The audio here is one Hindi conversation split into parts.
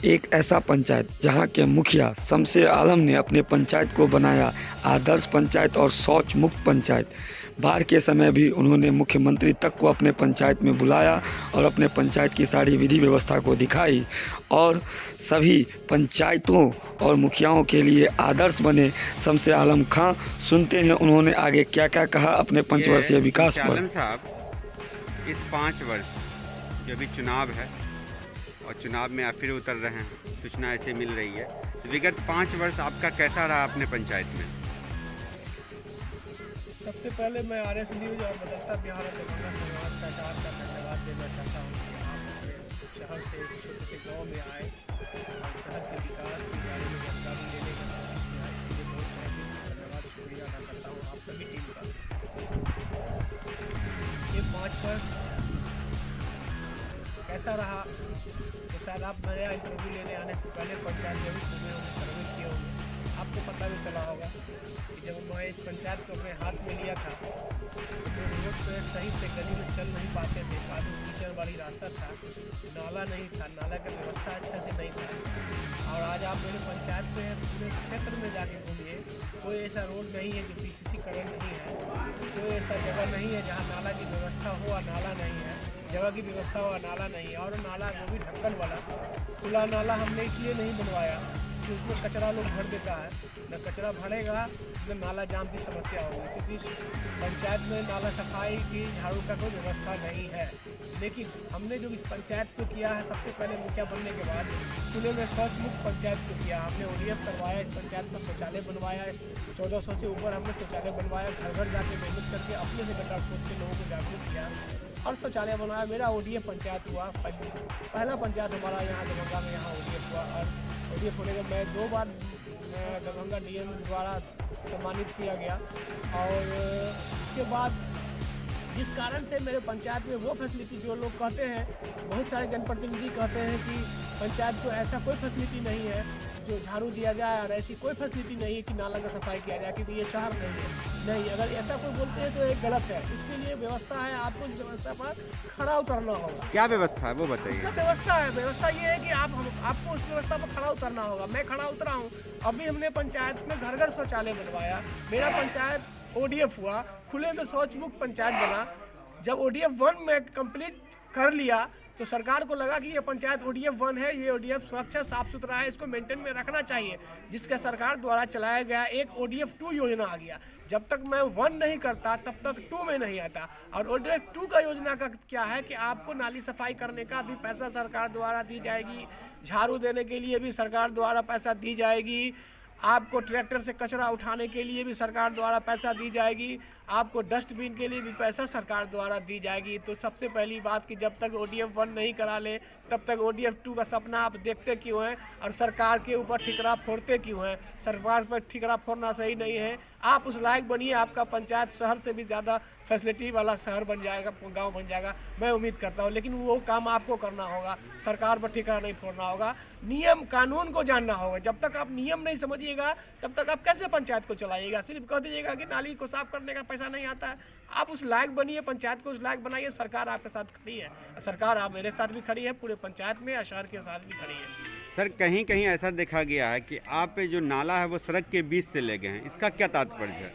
एक ऐसा पंचायत जहां के मुखिया शमशेर आलम ने अपने पंचायत को बनाया आदर्श पंचायत और शौच मुक्त पंचायत। बाढ़ के समय भी उन्होंने मुख्यमंत्री तक को अपने पंचायत में बुलाया और अपने पंचायत की सारी विधि व्यवस्था को दिखाई और सभी पंचायतों और मुखियाओं के लिए आदर्श बने शमशेर आलम खां। सुनते हैं उन्होंने आगे क्या क्या कहा अपने पंचवर्षीय विकास पर। आलम साहब, इस 5 वर्ष जो भी चुनाव है और चुनाव में आप फिर उतर रहे हैं, सूचना ऐसे मिल रही है, विगत 5 वर्ष आपका कैसा रहा अपने पंचायत में? सबसे पहले मैं RS न्यूज़ और बदलता बिहार दरभंगा समाज का चार का धन्यवाद देना चाहता हूँ कि आप अपने शहर से इस छोटे से गाँव में आए और शहर के विकास के बारे में जानकारी लेने की कोशिश किया। इसलिए बहुत तहे दिल से धन्यवाद शुक्रिया अदा करता हूँ आप सभी टीम का। ये 5 वर्ष कैसा रहा तो शायद आप मेरा इंटरव्यू लेने आने से पहले पंचायत जरूर घूमे होंगे, सर्वे किए होंगे। आपको पता भी चला होगा कि जब मैं इस पंचायत को अपने हाथ में लिया था तो लोग रोड पर सही से गली में चल नहीं पाते थे। कादू कीचड़ वाली रास्ता था, नाला नहीं था, नाला का व्यवस्था अच्छा से नहीं था। और आज आप मेरे पंचायत में पूरे क्षेत्र में जाके घूमिए, कोई ऐसा रोड नहीं है जो PCC करण नहीं है, कोई ऐसा जगह नहीं है जहाँ नाला की व्यवस्था हो और नाला नहीं है, जगह की व्यवस्था हो और नाला नहीं है। और नाला वो भी ढक्कन वाला खुला नाला हमने इसलिए नहीं बनवाया कि उसमें कचरा लोग भर देता है, न कचरा भरेगा न नाला जाम की समस्या होगी, क्योंकि पंचायत में नाला सफाई की झाड़ू का कोई व्यवस्था नहीं है। लेकिन हमने जो इस पंचायत को किया है, सबसे पहले मुखिया बनने के बाद खुले में शौच मुक्त पंचायत को किया। हमने ODF करवाया, इस पंचायत में शौचालय बनवाया, 1400 से ऊपर हमने शौचालय बनवाया, घर घर जाके मेहनत करके अपने से गड्ढा खोद के लोगों को जागरूक किया और शौचालय बनवाया। मेरा ODF पंचायत हुआ, पहला पंचायत हमारा यहाँ दरभंगा में यहाँ ODF हुआ। और ODF होने के मैं 2 बार दरभंगा DM द्वारा सम्मानित किया गया। और उसके बाद जिस कारण से मेरे पंचायत में वो फैसिलिटी जो लोग कहते हैं, बहुत सारे जनप्रतिनिधि कहते हैं कि पंचायत को ऐसा कोई फैसिलिटी नहीं है जो झाड़ू दिया जाए और ऐसी कोई फैसिलिटी नहीं है कि नाला का सफाई किया जाए, क्योंकि ये शहर नहीं है। नहीं, अगर ऐसा कोई बोलते हैं तो एक गलत है। इसके लिए व्यवस्था है, आपको इस व्यवस्था पर खड़ा उतरना होगा। क्या व्यवस्था है वो बताइए। इसका व्यवस्था ये है कि आपको उस व्यवस्था पर खड़ा उतरना होगा। मैं खड़ा उतरा हूँ। अभी हमने पंचायत में घर घर शौचालय बनवाया। मेरा पंचायत ODF हुआ, खुले में शौच मुक्त पंचायत बना। जब ODF 1 में कंप्लीट कर लिया तो सरकार को लगा कि ये पंचायत ODF 1 है, ये ODF स्वच्छ है, साफ सुथरा है, इसको मेंटेन में रखना चाहिए, जिसका सरकार द्वारा चलाया गया एक ODF 2 योजना आ गया। जब तक मैं 1 नहीं करता तब तक 2 में नहीं आता। और ODF 2 का योजना का क्या है कि आपको नाली सफाई करने का भी पैसा सरकार द्वारा दी जाएगी, झाड़ू देने के लिए भी सरकार द्वारा पैसा दी जाएगी, आपको ट्रैक्टर से कचरा उठाने के लिए भी सरकार द्वारा पैसा दी जाएगी, आपको डस्टबिन के लिए भी पैसा सरकार द्वारा दी जाएगी। तो सबसे पहली बात कि जब तक ODF 1 नहीं करा ले तब तक ODF 2 का सपना आप देखते क्यों हैं और सरकार के ऊपर ठिकरा फोड़ते क्यों हैं? सरकार पर ठिकरा फोड़ना सही नहीं है। आप उस लायक बनिए, आपका पंचायत शहर से भी ज़्यादा फैसिलिटी वाला शहर बन जाएगा, गांव बन जाएगा, मैं उम्मीद करता हूं। लेकिन वो काम आपको करना होगा, सरकार पर ठिकाना नहीं फोड़ना होगा, नियम कानून को जानना होगा। जब तक आप नियम नहीं समझिएगा तब तक आप कैसे पंचायत को चलाइएगा? सिर्फ कह दीजिएगा कि नाली को साफ करने का पैसा नहीं आता है। आप उस लायक बनिए, पंचायत को उस लायक बनाइए। सरकार आपके साथ खड़ी है, सरकार आप मेरे साथ भी खड़ी है, पूरे पंचायत में शहर के साथ भी खड़ी है। सर, कहीं कहीं ऐसा देखा गया है कि आप जो नाला है वो सड़क के बीच से ले गए हैं, इसका क्या तात्पर्य है?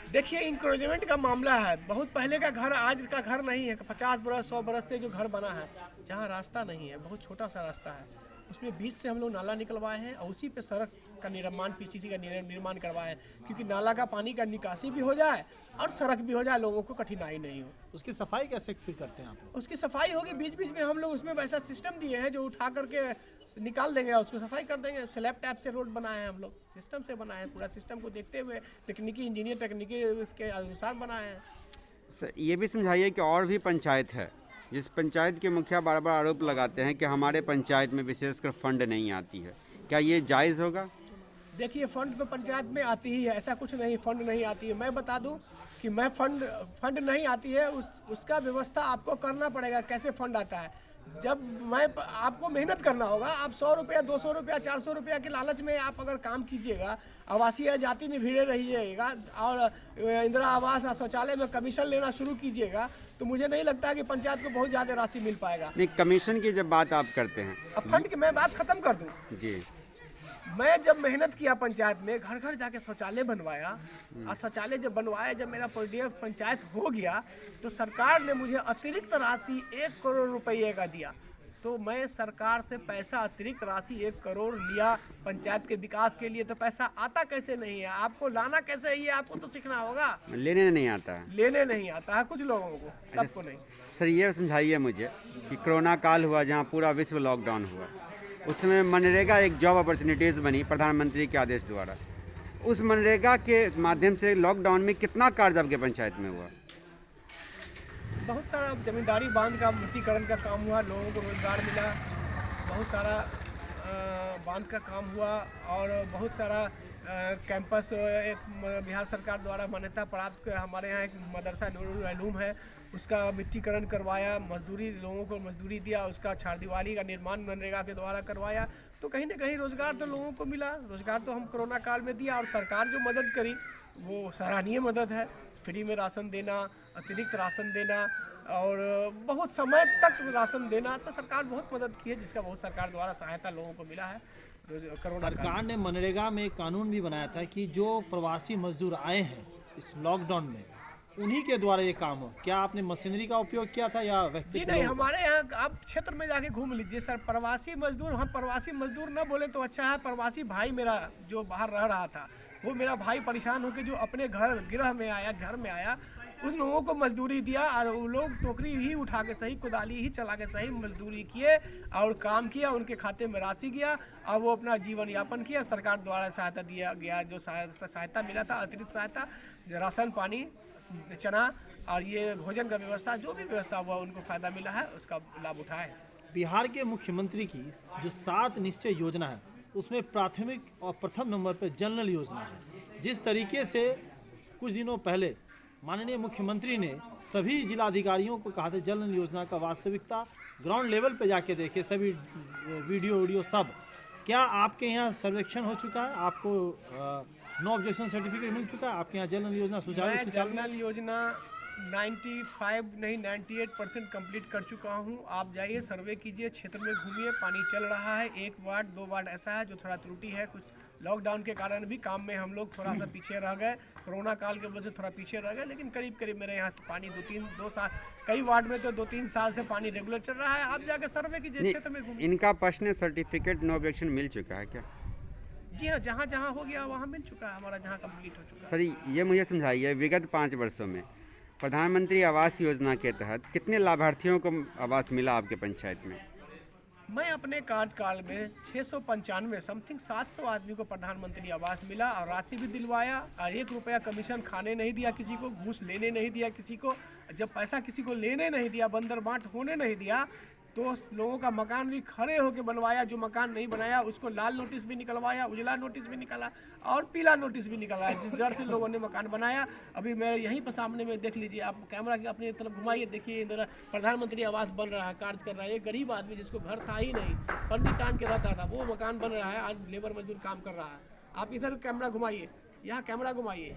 देखिए, इंक्रोचमेंट का मामला है। बहुत पहले का घर आज का घर नहीं है। 50 बरस 100 बरस से जो घर बना है, जहाँ रास्ता नहीं है, बहुत छोटा सा रास्ता है, उसमें बीच से हम लोग नाला निकलवाए हैं और उसी पे सड़क का निर्माण PCC का निर्माण करवाए हैं, क्योंकि नाला का पानी का निकासी भी हो जाए और सड़क भी हो जाए, लोगों को कठिनाई नहीं हो। उसकी सफाई कैसे फिर करते हैं आप? उसकी सफाई होगी, बीच बीच में हम लोग उसमें वैसा सिस्टम दिए हैं जो उठा करके निकाल देंगे और उसको सफाई कर देंगे। स्लैब टाइप से रोड बनाए हैं हम लोग, सिस्टम से बनाए हैं, पूरा सिस्टम को देखते हुए तकनीकी इंजीनियर तकनीकी इसके अनुसार बनाए हैं। सर, ये भी समझाइए कि और भी पंचायत है जिस पंचायत के मुखिया बार बार आरोप लगाते हैं कि हमारे पंचायत में विशेषकर फंड नहीं आती है, क्या ये जायज़ होगा? देखिए, फंड तो पंचायत में आती ही है, ऐसा कुछ नहीं फंड नहीं आती है। मैं बता दूं कि मैं फंड नहीं आती है, उसका व्यवस्था आपको करना पड़ेगा। कैसे फंड आता है? जब आपको मेहनत करना होगा। आप 100 रुपया 200 रुपया 400 रुपया के लालच में आप अगर काम कीजिएगा, आवासीय जाति में भिड़े रहिएगा और इंदिरा आवास और शौचालय में कमीशन लेना शुरू कीजिएगा, तो मुझे नहीं लगता कि पंचायत को बहुत ज़्यादा राशि मिल पाएगा। नहीं, कमीशन की जब बात आप करते हैं, अब फंड की मैं बात खत्म कर दूं। जी, मैं जब मेहनत किया पंचायत में, घर घर जाके शौचालय बनवाया, और शौचालय जब बनवाया, जब मेरा पीडीएफ पंचायत हो गया, तो सरकार ने मुझे अतिरिक्त राशि 1 करोड़ रुपये का दिया। तो मैं सरकार से पैसा अतिरिक्त राशि 1 करोड़ लिया पंचायत के विकास के लिए, तो पैसा आता कैसे नहीं है? आपको लाना कैसे है, ये आपको तो सीखना होगा। लेने नहीं आता है। लेने नहीं आता है कुछ लोगों को, सबको नहीं। सर, ये समझाइए मुझे कि कोरोना काल हुआ जहाँ पूरा विश्व लॉकडाउन हुआ, उसमें मनरेगा एक जॉब अपॉर्चुनिटीज़ बनी प्रधानमंत्री के आदेश द्वारा। उस मनरेगा के माध्यम से लॉकडाउन में कितना कार्य आपके पंचायत में हुआ? बहुत सारा जमींदारी बांध का मिट्टीकरण का काम हुआ, लोगों को रोजगार मिला। बहुत सारा बांध का काम हुआ और बहुत सारा कैंपस एक बिहार सरकार द्वारा मान्यता प्राप्त हमारे यहाँ एक मदरसा नूरुल उलूम है, उसका मिट्टीकरण करवाया, मजदूरी लोगों को मजदूरी दिया, उसका छारदीवारी का निर्माण मनरेगा के द्वारा करवाया। तो कहीं ना कहीं रोजगार तो लोगों को मिला। रोजगार तो हम कोरोना काल में दिया, और सरकार जो मदद करी वो सराहनीय मदद है। फ्री में राशन देना, अतिरिक्त राशन देना और बहुत समय तक राशन देना से सरकार बहुत मदद की है, जिसका बहुत सरकार द्वारा सहायता लोगों को मिला है। सरकार ने मनरेगा में एक कानून भी बनाया था कि जो प्रवासी मजदूर आए हैं इस लॉकडाउन में, उन्हीं के द्वारा ये काम हो। क्या आपने मशीनरी का उपयोग किया था या व्यक्ति? जी नहीं, हमारे यहाँ आप क्षेत्र में जाके घूम लीजिए सर। प्रवासी मजदूर, हम प्रवासी मजदूर न बोले तो अच्छा है। प्रवासी भाई मेरा जो बाहर रह रहा था, वो मेरा भाई परेशान होकर जो अपने घर गृह में आया, घर में आया, उन लोगों को मजदूरी दिया। और वो लोग टोकरी ही उठा के सही, कुदाली ही चला के सही मजदूरी किए और काम किया, उनके खाते में राशि गया और वो अपना जीवन यापन किया। सरकार द्वारा सहायता दिया गया, जो सहायता मिला था, अतिरिक्त सहायता, राशन पानी, चना और ये भोजन का व्यवस्था, जो भी व्यवस्था हुआ उनको फ़ायदा मिला है, उसका लाभ उठाए। बिहार के मुख्यमंत्री की जो 7 निश्चय योजना है, उसमें प्राथमिक और प्रथम नंबर पर जल नल योजना है। जिस तरीके से कुछ दिनों पहले माननीय मुख्यमंत्री ने सभी जिलाधिकारियों को कहा था जल नल योजना का वास्तविकता ग्राउंड लेवल पे जाके देखे, सभी वीडियो सब। क्या आपके यहाँ सर्वेक्षण हो चुका है? आपको नो ऑब्जेक्शन सर्टिफिकेट मिल चुका है? आपके यहाँ जल नल योजना सुचारू? मैं जल नल योजना 95 नहीं 98% कंप्लीट कर चुका हूँ। आप जाइए, सर्वे कीजिए, क्षेत्र में घूमिए, पानी चल रहा है। 1 वार्ड 2 वार्ड ऐसा है जो थोड़ा त्रुटि है। कुछ लॉकडाउन के कारण भी काम में हम लोग थोड़ा सा पीछे रह गए, कोरोना काल के वजह से थोड़ा पीछे रह गए, लेकिन करीब करीब मेरे यहाँ से पानी 2 साल, कई वार्ड में तो 2-3 साल से पानी रेगुलर चल रहा है। आप जाके सर्वे कीजिए, क्षेत्र में घूमिए। इनका पर्सनल सर्टिफिकेट नो ऑब्जेक्शन मिल चुका है क्या? जी हाँ, जहाँ जहाँ हो गया वहाँ मिल चुका है, हमारा जहाँ कंप्लीट हो चुका है। सर, ये मुझे समझाइए, विगत 5 वर्षों में प्रधानमंत्री आवास योजना के तहत कितने लाभार्थियों को आवास मिला आपके पंचायत में? मैं अपने कार्यकाल में 695 समथिंग 700 आदमी को प्रधानमंत्री आवास मिला और राशि भी दिलवाया। और 1 रुपया कमीशन खाने नहीं दिया किसी को, घूस लेने नहीं दिया किसी को। जब पैसा किसी को लेने नहीं दिया, बंदर बांट होने नहीं दिया, तो लोगों का मकान भी खड़े होकर बनवाया। जो मकान नहीं बनाया उसको लाल नोटिस भी निकलवाया, उजला नोटिस भी निकाला और पीला नोटिस भी निकला है, जिस डर से लोगों ने मकान बनाया। अभी मेरे यहीं पर सामने में देख लीजिए, आप कैमरा की अपनी तरफ घुमाइए, देखिए इधर प्रधानमंत्री आवास बन रहा है, कार्य कर रहा है। एक गरीब आदमी जिसको घर था ही नहीं, पन्नी टांग के रहता था, वो मकान बन रहा है। आज लेबर मजदूर काम कर रहा है। आप इधर कैमरा घुमाइए, यहाँ कैमरा घुमाइए,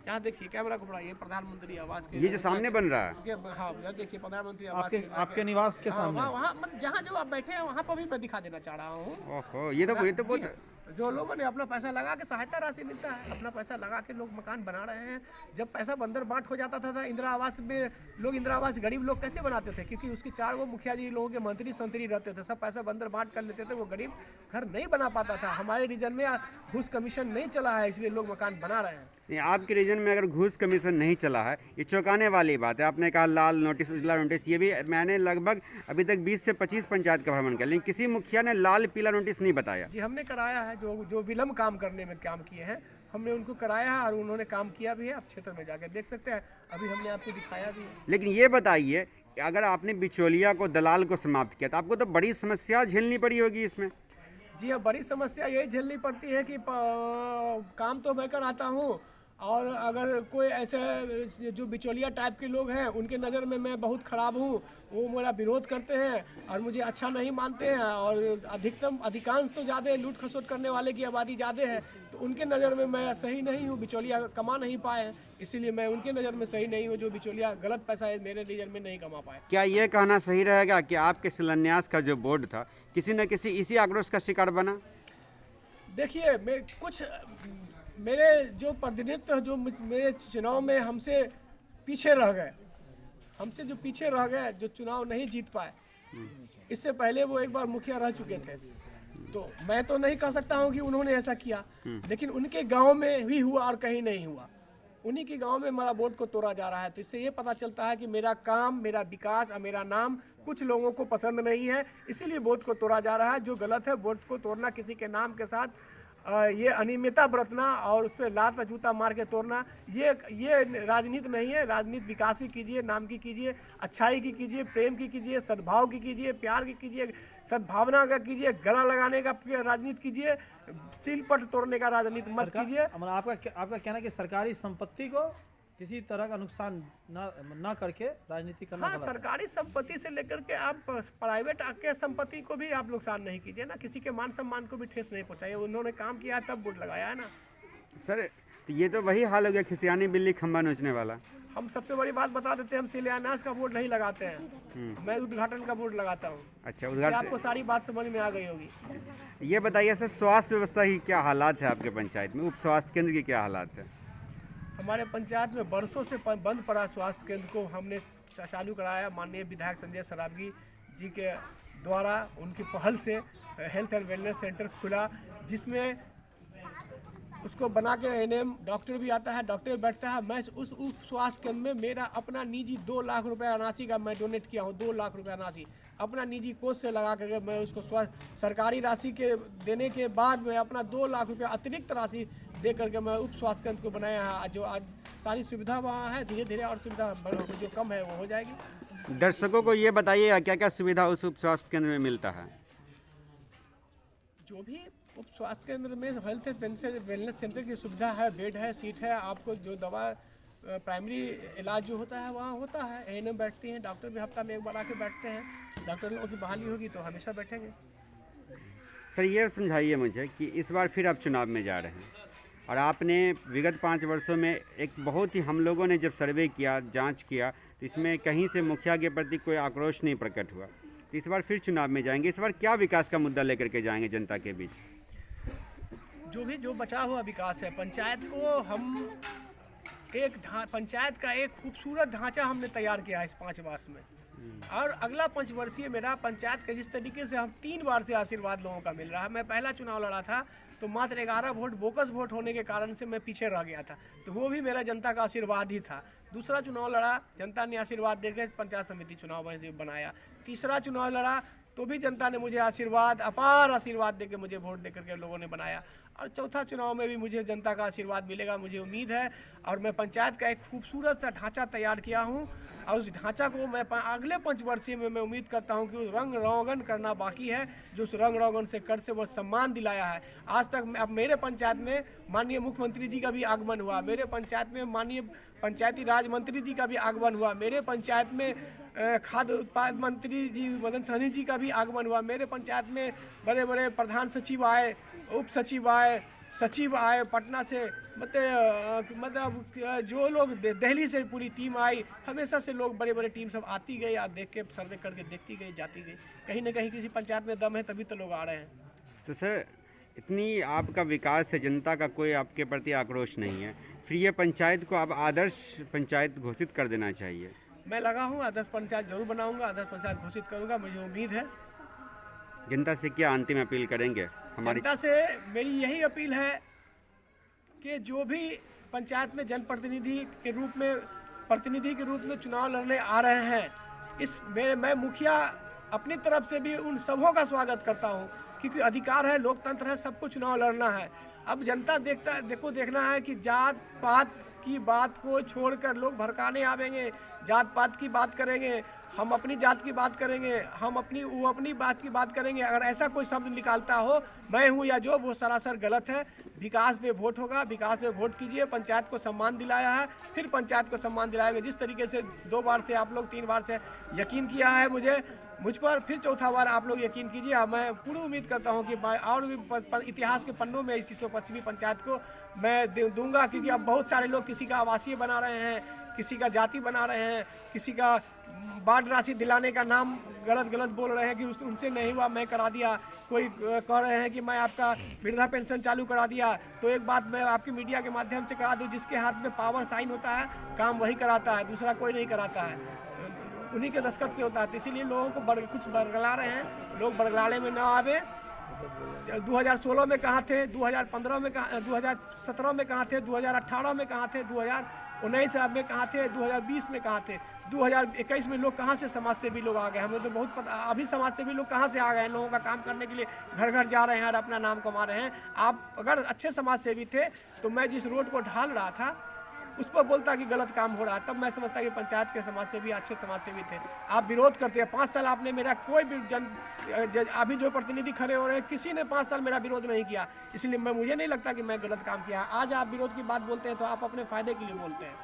यहाँ देखिए, कैमरा घुमाइए, प्रधानमंत्री आवास के ये जो सामने बन रहा है, हाँ देखिए, प्रधानमंत्री आवास आपके निवास के सामने, वहाँ जहाँ जो आप बैठे हैं वहाँ पर भी मैं दिखा देना चाह रहा हूँ। ओहो, ये तो बहुत जो लोगों ने अपना पैसा लगा के सहायता राशि मिलता है, अपना पैसा लगा के लोग मकान बना रहे हैं। जब पैसा बंदर बांट हो जाता था इंदिरा आवास में, लोग इंदिरा आवास गरीब लोग कैसे बनाते थे? क्योंकि उसके 4 गो मुखिया जी लोगों के मंत्री संतरी रहते थे, सब पैसा बंदर बांट कर लेते थे, वो गरीब घर नहीं बना पाता था। हमारे रीजन में घूस कमीशन नहीं चला है, इसलिए लोग मकान बना रहे हैं। आपके रीजन में अगर घूस कमीशन नहीं चला है, ये चौंकाने वाली बात है। आपने कहा लाल नोटिस, उजला नोटिस, ये भी मैंने लगभग अभी तक 20 से 25 पंचायत का भ्रमण किया, लेकिन किसी मुखिया ने लाल पीला नोटिस नहीं बताया। जी, हमने कराया है। जो विलम्ब काम करने में काम किए हैं, हमने उनको कराया है और उन्होंने काम किया भी है। आप क्षेत्र में जाकर देख सकते हैं, अभी हमने आपको दिखाया भी है। लेकिन ये बताइए, अगर आपने बिचौलिया को, दलाल को समाप्त किया, तो आपको तो बड़ी समस्या झेलनी पड़ी होगी इसमें। जी हाँ, बड़ी समस्या यही झेलनी पड़ती है कि काम तो मैं कराता हूँ और अगर कोई ऐसे जो बिचौलिया टाइप के लोग हैं उनके नज़र में मैं बहुत ख़राब हूँ, वो मेरा विरोध करते हैं और मुझे अच्छा नहीं मानते हैं, और अधिकांश तो ज़्यादा लूट खसोट करने वाले की आबादी ज़्यादा है, तो उनके नज़र में मैं सही नहीं हूँ। बिचौलिया कमा नहीं पाए हैं, इसीलिए मैं उनके नज़र में सही नहीं हूँ। जो बिचौलिया गलत पैसा है मेरे नज़र में नहीं कमा पाए। क्या ये कहना सही रहेगा कि आपके शिलान्यास का जो बोर्ड था किसी न किसी इसी आक्रोश का शिकार बना? देखिए, मेरे जो प्रतिनिधित्व जो मेरे चुनाव में हमसे पीछे रह गए, जो चुनाव नहीं जीत पाए, इससे पहले वो एक बार मुखिया रह चुके थे, तो मैं तो नहीं कह सकता हूँ कि उन्होंने ऐसा किया, लेकिन उनके गांव में भी हुआ और कहीं नहीं हुआ। उन्हीं के गांव में हमारा वोट को तोड़ा जा रहा है, तो इससे ये पता चलता है कि मेरा काम, मेरा विकास और मेरा नाम कुछ लोगों को पसंद नहीं है, इसीलिए वोट को तोड़ा जा रहा है। जो गलत है, वोट को तोड़ना, किसी के नाम के साथ ये अनियमितता बरतना और उस पर लात जूता मार के तोड़ना, ये राजनीति नहीं है। राजनीति विकास की कीजिए, नाम की कीजिए, अच्छाई की कीजिए, प्रेम की कीजिए, सद्भाव की कीजिए, प्यार की कीजिए, सद्भावना का कीजिए, गला लगाने का राजनीति कीजिए, सिलपट तोड़ने का राजनीति मत कीजिए। आपका कहना है कि सरकारी संपत्ति को किसी तरह का नुकसान ना करके राजनीति करना। हाँ, सरकारी संपत्ति से लेकर के आप प्राइवेट के संपत्ति को भी आप नुकसान नहीं कीजिए ना, किसी के मान सम्मान को भी ठेस नहीं पहुंचाइए। उन्होंने काम किया है तब वोट लगाया है ना। सर, तो ये तो वही हाल हो गया, खिसियानी बिल्ली खंबा नोचने वाला। हम सबसे बड़ी बात बता देते हैं, हम शिलान्यास का वोट नहीं लगाते हैं, मैं उद्घाटन का वोट लगाता हूँ। अच्छा, उद्घाटन आपको सारी बात समझ में आ गई होगी। ये बताइए सर, स्वास्थ्य व्यवस्था की क्या हालात है आपके पंचायत में? उप स्वास्थ्य केंद्र की क्या हालात है? हमारे पंचायत में वर्षों से बंद पड़ा स्वास्थ्य केंद्र को हमने चालू कराया। माननीय विधायक संजय सरावगी जी के द्वारा, उनकी पहल से हेल्थ एंड वेलनेस सेंटर खुला, जिसमें उसको बना के एनएम डॉक्टर भी आता है, डॉक्टर बैठता है। मैं उस उप स्वास्थ्य केंद्र में मेरा अपना निजी 2 लाख रुपये अनासी का मैं डोनेट किया हूँ। 2 लाख रुपये अनासी अपना निजी कोष से लगा करके मैं उसको सरकारी राशि के देने के बाद मैं अपना 2 लाख रुपये अतिरिक्त राशि दे करके मैं उप स्वास्थ्य केंद्र को बनाया है। जो आज सारी सुविधा वहाँ है, धीरे धीरे और सुविधा जो कम है वो हो जाएगी। दर्शकों को ये बताइए क्या क्या सुविधा उस उप स्वास्थ्य केंद्र में मिलता है? जो भी उप स्वास्थ्य केंद्र में हेल्थ वेलनेस सेंटर की सुविधा है, बेड है, सीट है, आपको जो दवा प्राइमरी इलाज जो होता है वहाँ होता है। एएनएम बैठती हैं, डॉक्टर भी हफ्ता में एक बार आके बैठते हैं। डॉक्टर लोगों की बहाली होगी तो हमेशा बैठेंगे। सर, ये समझाइए मुझे कि इस बार फिर आप चुनाव में जा रहे हैं और आपने विगत 5 वर्षों में एक बहुत ही, हम लोगों ने जब सर्वे किया, जांच किया, तो इसमें कहीं से मुखिया के प्रति कोई आक्रोश नहीं प्रकट हुआ। तो इस बार फिर चुनाव में जाएंगे, इस बार क्या विकास का मुद्दा लेकर के जाएंगे जनता के बीच? जो बचा हुआ विकास है, पंचायत को हम पंचायत का एक खूबसूरत ढांचा हमने तैयार किया है इस 5 वर्ष में, और अगला 5 वर्षीय मेरा पंचायत का जिस तरीके से हम 3 बार से आशीर्वाद लोगों का मिल रहा है। मैं पहला चुनाव लड़ा था तो मात्र 11 वोट बोकस वोट होने के कारण से मैं पीछे रह गया था, तो वो भी मेरा जनता का आशीर्वाद ही था। दूसरा चुनाव लड़ा, जनता ने आशीर्वाद देकर पंचायत समिति चुनाव बनाया। तीसरा चुनाव लड़ा तो भी जनता ने मुझे अपार आशीर्वाद देकर मुझे वोट देकर के लोगों ने बनाया, और चौथा चुनाव में भी मुझे जनता का आशीर्वाद मिलेगा, मुझे उम्मीद है। और मैं पंचायत का एक खूबसूरत सा ढांचा तैयार किया हूँ, और उस ढांचा को मैं अगले 5 वर्षीय में मैं उम्मीद करता हूँ कि उस रंग रोगन करना बाकी है, जो उस रंग रोगन से कर से वो सम्मान दिलाया है। आज तक अब मेरे पंचायत में माननीय मुख्यमंत्री जी का भी आगमन हुआ, मेरे पंचायत में माननीय पंचायती राज मंत्री जी का भी आगमन हुआ, मेरे पंचायत में खाद्य उत्पाद मंत्री जी मदन सहनी जी का भी आगमन हुआ, मेरे पंचायत में बड़े बड़े प्रधान सचिव आए, उप सचिव आए, सचिव आए पटना से, मतलब जो लोग दिल्ली से पूरी टीम आई। हमेशा से लोग बड़े बड़े टीम सब आती गई, आप देख के सर्वे करके देखती गई, जाती गई। कहीं ना कहीं किसी पंचायत में दम है तभी तो लोग आ रहे हैं। तो सर, इतनी आपका विकास है, जनता का कोई आपके प्रति आक्रोश नहीं है, फिर ये पंचायत को आप आदर्श पंचायत घोषित कर देना चाहिए। मैं लगा हूँ, आदर्श पंचायत जरूर बनाऊंगा, आदर्श पंचायत घोषित करूंगा, मुझे उम्मीद है। जनता से क्या अंतिम अपील करेंगे? हमारी जनता से मेरी यही अपील है कि जो भी पंचायत में जनप्रतिनिधि के रूप में, प्रतिनिधि के रूप में चुनाव लड़ने आ रहे हैं, मैं मुखिया अपनी तरफ से भी उन सबों का स्वागत करता हूं, क्योंकि अधिकार है, लोकतंत्र है, सबको चुनाव लड़ना है। अब जनता देखना है कि जात पात की बात को छोड़कर लोग भड़काने आवेंगे, जात पात की बात करेंगे। हम अपनी जात की बात करेंगे, वो अपनी बात की बात करेंगे। अगर ऐसा कोई शब्द निकालता हो मैं हूँ या जो, वो सरासर गलत है। विकास पे वोट होगा, विकास पे वोट कीजिए। पंचायत को सम्मान दिलाया है, फिर पंचायत को सम्मान दिलाएंगे। जिस तरीके से 2 बार से आप लोग 3 बार से यकीन किया है मुझ पर, फिर चौथा बार आप लोग यकीन कीजिए। मैं पूरी उम्मीद करता हूं कि मैं और भी इतिहास के पन्नों में इस 125वीं पंचायत को मैं दूंगा, क्योंकि अब बहुत सारे लोग किसी का आवासीय बना रहे हैं, किसी का जाति बना रहे हैं, किसी का बाढ़ राशि दिलाने का नाम गलत बोल रहे हैं कि उनसे नहीं हुआ मैं करा दिया। कोई कह रहे हैं कि मैं आपका वृद्धा पेंशन चालू करा दिया। तो एक बात मैं आपकी मीडिया के माध्यम से करा दूं, जिसके हाथ में पावर साइन होता है काम वही कराता है, दूसरा कोई नहीं कराता है, उन्हीं के दस्तखत से होता है। तो इसीलिए लोगों को कुछ बरगला रहे हैं, लोग बरगलाने में ना आवे। 2016 में कहाँ थे, 2015 में कहाँ, 2017 में कहाँ थे, 2018 में कहाँ थे, 2019 में कहाँ थे, 2020 में कहाँ थे, 2021 में लोग कहाँ से समाज सेवी लोग आ गए। हमें तो बहुत पता अभी समाज सेवी लोग कहाँ से आ गए हैं। लोगों का काम करने के लिए घर घर जा रहे हैं और अपना नाम कमा रहे हैं। आप अगर अच्छे समाज सेवी थे तो मैं जिस रोड को ढाल रहा था उस पर बोलता कि गलत काम हो रहा है, तब मैं समझता कि पंचायत के समाज सेवी अच्छे समाज सेवी थे। आप विरोध करते हैं। 5 साल आपने मेरा कोई भी अभी जो प्रतिनिधि खड़े हो रहे हैं किसी ने 5 साल मेरा विरोध नहीं किया, इसलिए मुझे नहीं लगता कि मैं गलत काम किया। आज आप विरोध की बात बोलते हैं तो आप अपने फायदे के लिए बोलते हैं।